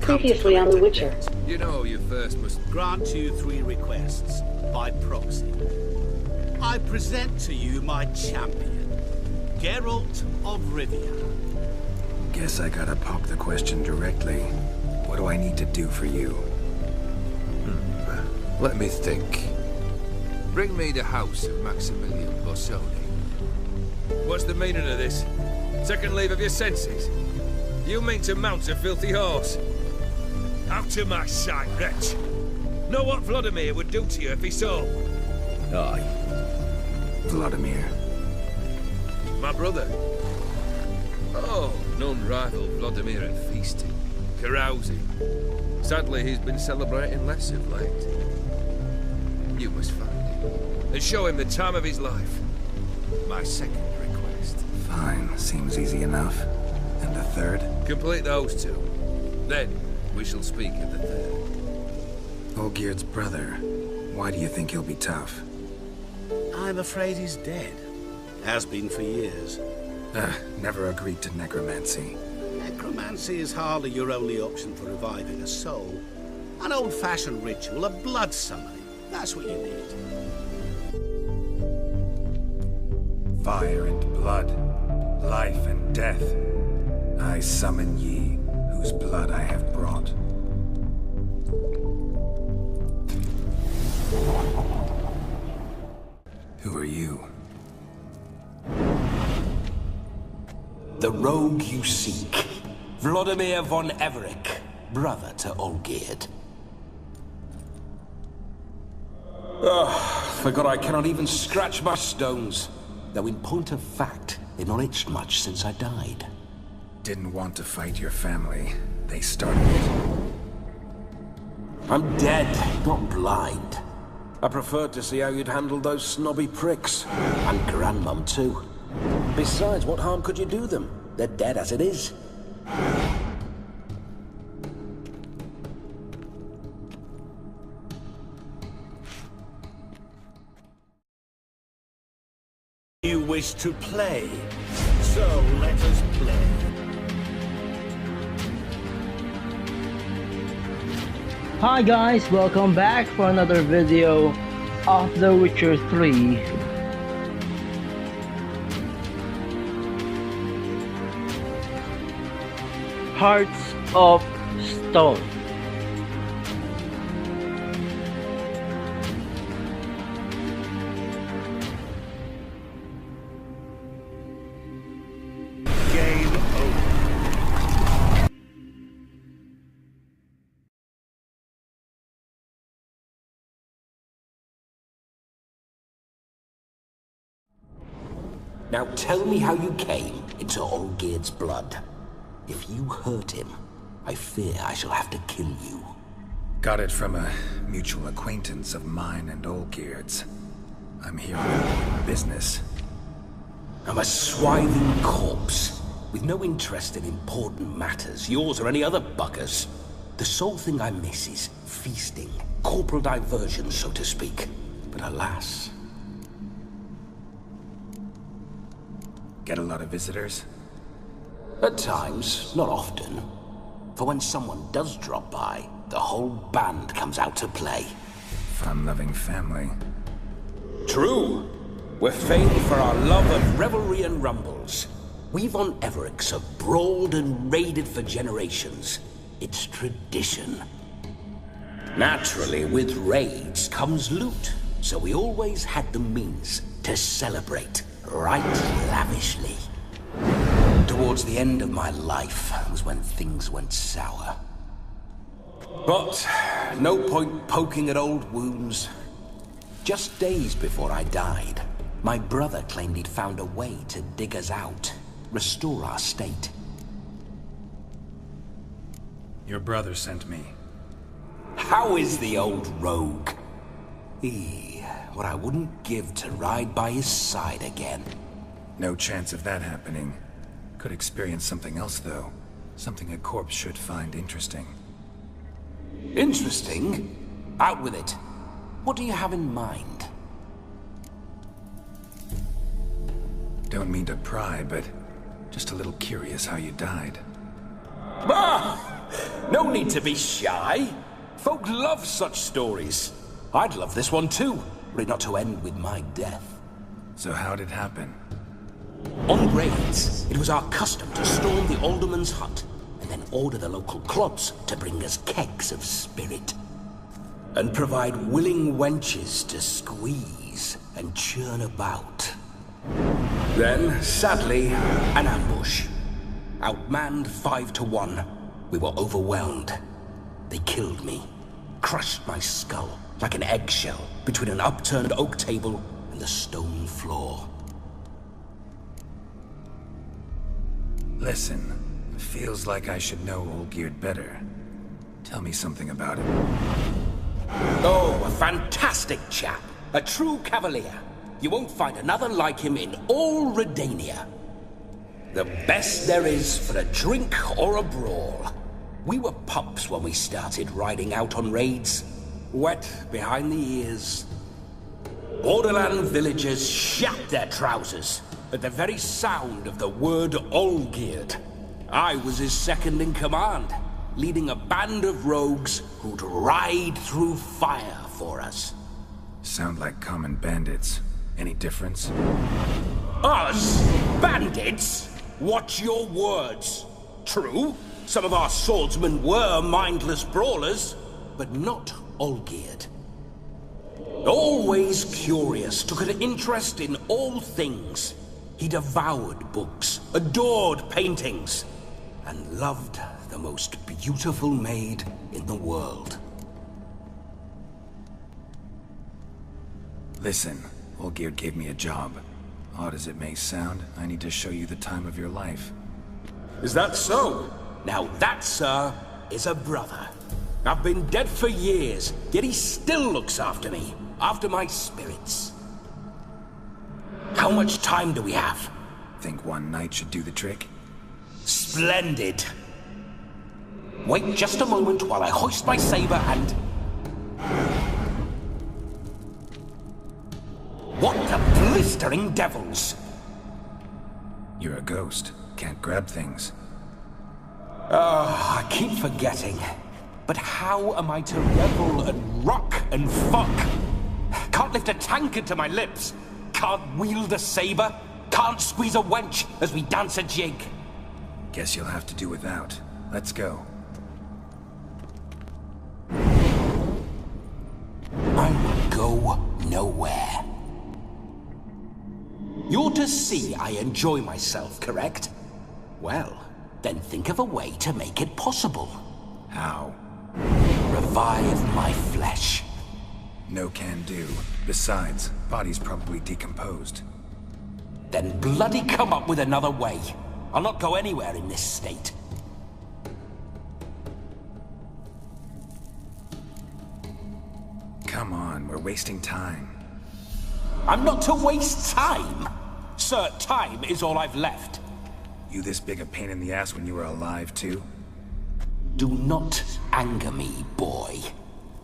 Previously on The Witcher. You know you first must Grant you 3 requests by proxy. I present to you my champion, Geralt of Rivia. Guess I gotta poke the question directly. What do I need to do for you? Let me think. Bring me the house of Maximilian Bossoni. What's the meaning of this? Second leave of your senses? You mean to mount a filthy horse? Out of my sight, wretch! Know what Vladimir would do to you if he saw? Aye. Vladimir. My brother. Oh, none rival Vladimir at feasting, carousing. Sadly, he's been celebrating less of late. You must find him, and show him the time of his life. My second request. Fine, seems easy enough. And the third? Complete those 2. Then, we shall speak of the third. Olgier's brother. Why do you think he'll be tough? I'm afraid he's dead. Has been for years. Never agreed to necromancy. Necromancy is hardly your only option for reviving a soul. An old-fashioned ritual, a blood summoning. That's what you need. Fire and blood, life and death. I summon ye, whose blood I have brought. Who are you? The rogue you seek. Vladimir von Everick, brother to Olgierd. Forgot I cannot even scratch my stones. Though in point of fact, they've not itched much since I died. Didn't want to fight your family. They started it. I'm dead, not blind. I preferred to see how you'd handle those snobby pricks. And Grandmum, too. Besides, what harm could you do them? They're dead as it is. You wish to play, so let us play. Hi guys, welcome back for another video of The Witcher 3. Hearts of Stone. Game over. Now tell me how you came into Olgierd's blood. If you hurt him, I fear I shall have to kill you. Got it from a mutual acquaintance of mine and Olgierd's. I'm here on business. I'm a swithing corpse, with no interest in important matters, yours or any other buggers. The sole thing I miss is feasting, corporal diversion, so to speak. But alas... Get a lot of visitors? At times, not often. For when someone does drop by, the whole band comes out to play. Fun-loving family. True. We're famed for our love of revelry and rumbles. We von Evericks have brawled and raided for generations. It's tradition. Naturally, with raids comes loot, so we always had the means to celebrate right lavishly. Towards the end of my life was when things went sour. But no point poking at old wounds. Just days before I died, my brother claimed he'd found a way to dig us out, restore our state. Your brother sent me. How is the old rogue? What I wouldn't give to ride by his side again. No chance of that happening. Could experience something else, though. Something a corpse should find interesting. Interesting? Out with it. What do you have in mind? Don't mean to pry, but just a little curious how you died. Ah! No need to be shy. Folk love such stories. I'd love this one too, were it not to end with my death. So how'd it happen? On raids, it was our custom to storm the alderman's hut, and then order the local clubs to bring us kegs of spirit. And provide willing wenches to squeeze and churn about. Then, sadly, an ambush. Outmanned 5 to 1, we were overwhelmed. They killed me, crushed my skull like an eggshell between an upturned oak table and the stone floor. Listen, it feels like I should know Olgier better. Tell me something about him. Oh, a fantastic chap. A true cavalier. You won't find another like him in all Redania. The best there is for a drink or a brawl. We were pups when we started riding out on raids. Wet behind the ears. Borderland villagers shat their trousers at the very sound of the word olgier. I was his second in command, leading a band of rogues who'd ride through fire for us. Sound like common bandits. Any difference? Us? Bandits? Watch your words. True, some of our swordsmen were mindless brawlers, but not olgier. Always curious, took an interest in all things. He devoured books, adored paintings, and loved the most beautiful maid in the world. Listen, Olgier gave me a job. Odd as it may sound, I need to show you the time of your life. Is that so? Now that, sir, is a brother. I've been dead for years, yet he still looks after me, after my spirits. How much time do we have? Think one night should do the trick? Splendid. Wait just a moment while I hoist my saber and... What the blistering devils! You're a ghost. Can't grab things. I keep forgetting. But how am I to revel and rock and fuck? Can't lift a tankard to my lips. Can't wield a saber. Can't squeeze a wench as we dance a jig. Guess you'll have to do without. Let's go. I will go nowhere. You're to see I enjoy myself, correct? Well, then think of a way to make it possible. How? Revive my flesh. No can do. Besides, body's probably decomposed. Then bloody come up with another way. I'll not go anywhere in this state. Come on, we're wasting time. I'm not to waste time. Sir, time is all I've left. You this big a pain in the ass when you were alive, too? Do not anger me, boy.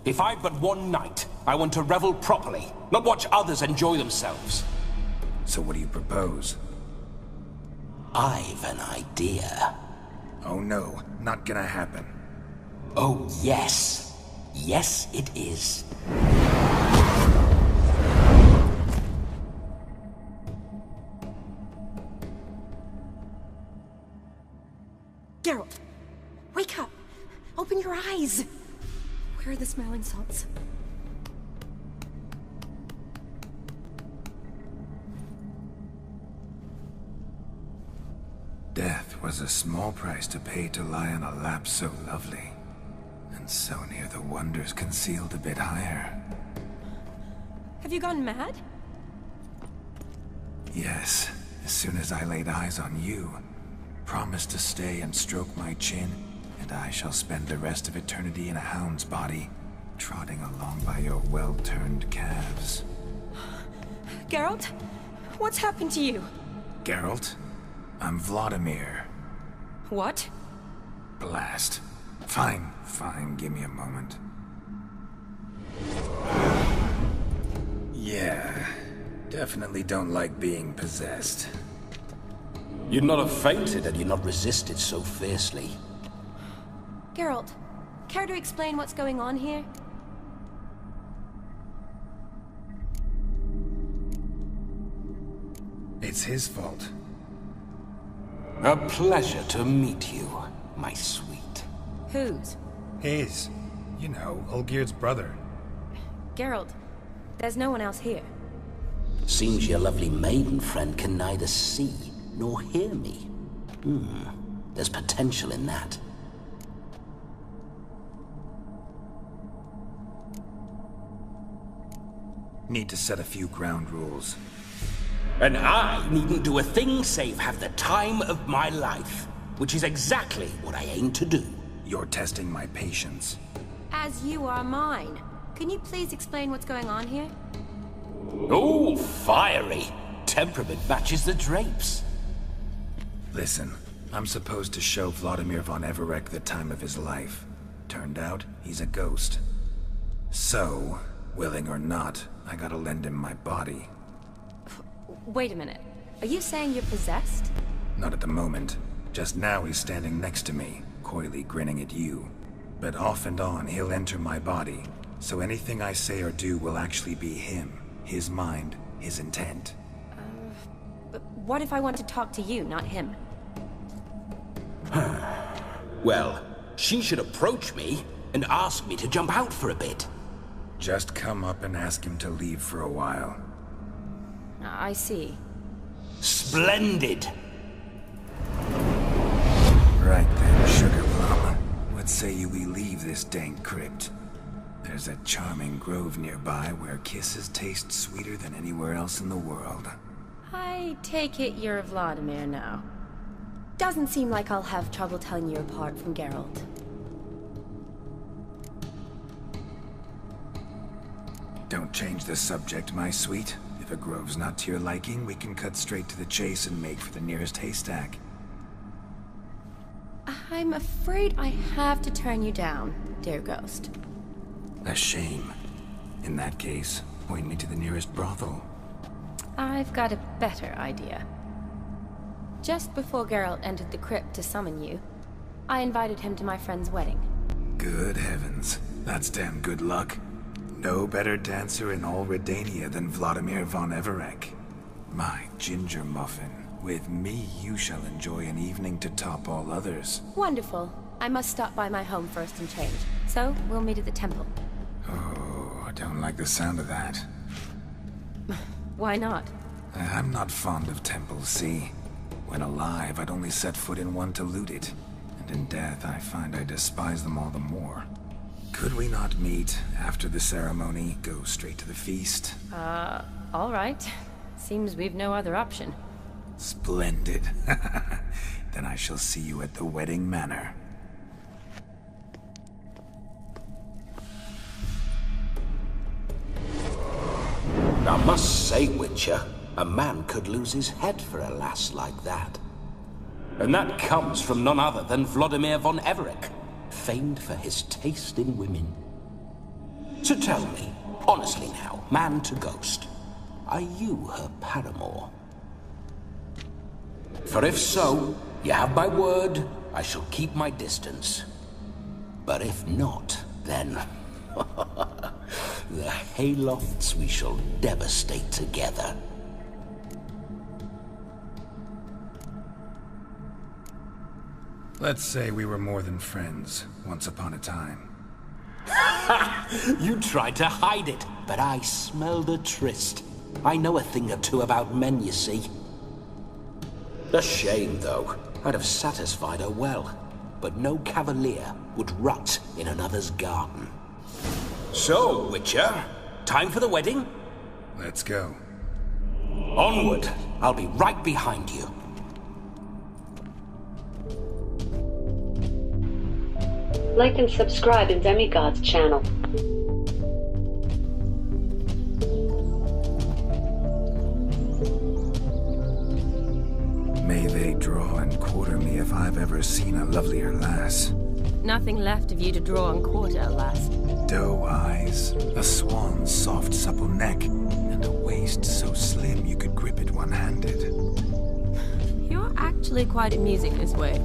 If I've but one night, I want to revel properly, not watch others enjoy themselves. So what do you propose? I've an idea. Oh no, not gonna happen. Oh, yes. Yes, it is. Geralt, wake up. Open your eyes. Where are the smelling salts? Death was a small price to pay to lie on a lap so lovely, and so near the wonders concealed a bit higher. Have you gone mad? Yes, as soon as I laid eyes on you, promised to stay and stroke my chin, and I shall spend the rest of eternity in a hound's body, trotting along by your well-turned calves. Geralt, what's happened to you? Geralt? I'm Vladimir. What? Blast. Fine, give me a moment. Yeah, definitely don't like being possessed. You'd not have fainted had you not resisted so fiercely. Geralt, care to explain what's going on here? It's his fault. A pleasure to meet you, my sweet. Whose? His. You know, Olgier's brother. Geralt, there's no one else here. Seems your lovely maiden friend can neither see nor hear me. There's potential in that. Need to set a few ground rules. And I needn't do a thing save have the time of my life, which is exactly what I aim to do. You're testing my patience. As you are mine. Can you please explain what's going on here? Oh, fiery. Temperament matches the drapes. Listen, I'm supposed to show Vladimir von Everec the time of his life. Turned out, he's a ghost. So, willing or not, I gotta lend him my body. Wait a minute. Are you saying you're possessed? Not at the moment. Just now he's standing next to me, coyly grinning at you. But off and on, he'll enter my body. So anything I say or do will actually be him. His mind, his intent. But what if I want to talk to you, not him? Well, she should approach me and ask me to jump out for a bit. Just come up and ask him to leave for a while. I see. Splendid! Right then, Sugar Plum. What say you we leave this dank crypt? There's a charming grove nearby where kisses taste sweeter than anywhere else in the world. I take it you're Vladimir now. Doesn't seem like I'll have trouble telling you apart from Geralt. Don't change the subject, my sweet. If a grove's not to your liking, we can cut straight to the chase and make for the nearest haystack. I'm afraid I have to turn you down, dear ghost. A shame. In that case, point me to the nearest brothel. I've got a better idea. Just before Geralt entered the crypt to summon you, I invited him to my friend's wedding. Good heavens. That's damn good luck. No better dancer in all Redania than Vladimir von Everec. My ginger muffin. With me, you shall enjoy an evening to top all others. Wonderful. I must stop by my home first and change. So, we'll meet at the temple. Oh, I don't like the sound of that. Why not? I'm not fond of temples, see? When alive, I'd only set foot in one to loot it. And in death, I find I despise them all the more. Could we not meet after the ceremony, go straight to the feast? All right. Seems we've no other option. Splendid. Then I shall see you at the wedding manor. I must say, Witcher, a man could lose his head for a lass like that. And that comes from none other than Vladimir von Everec, famed for his taste in women. So tell me, honestly now, man to ghost, are you her paramour? For if so, you have my word, I shall keep my distance. But if not, then... the haylofts we shall devastate together. Let's say we were more than friends, once upon a time. You tried to hide it, but I smelled a tryst. I know a thing or two about men, you see. A shame, though. I'd have satisfied her well. But no cavalier would rot in another's garden. So, Witcher, time for the wedding? Let's go. Onward. I'll be right behind you. Like and subscribe in Demigod's channel. May they draw and quarter me if I've ever seen a lovelier lass. Nothing left of you to draw and quarter, alas. Doe eyes, a swan's soft supple neck, and a waist so slim you could grip it one-handed. You're actually quite amusing this way.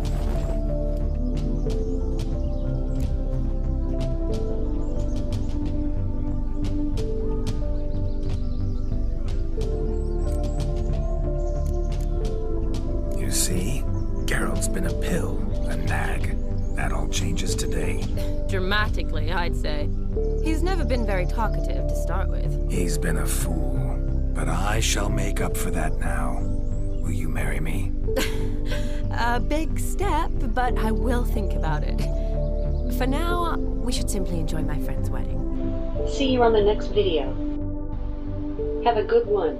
been a pill, a nag. That all changes today. Dramatically, I'd say. He's never been very talkative to start with. He's been a fool, but I shall make up for that now. Will you marry me? A big step, but I will think about it. For now, we should simply enjoy my friend's wedding. See you on the next video. Have a good one.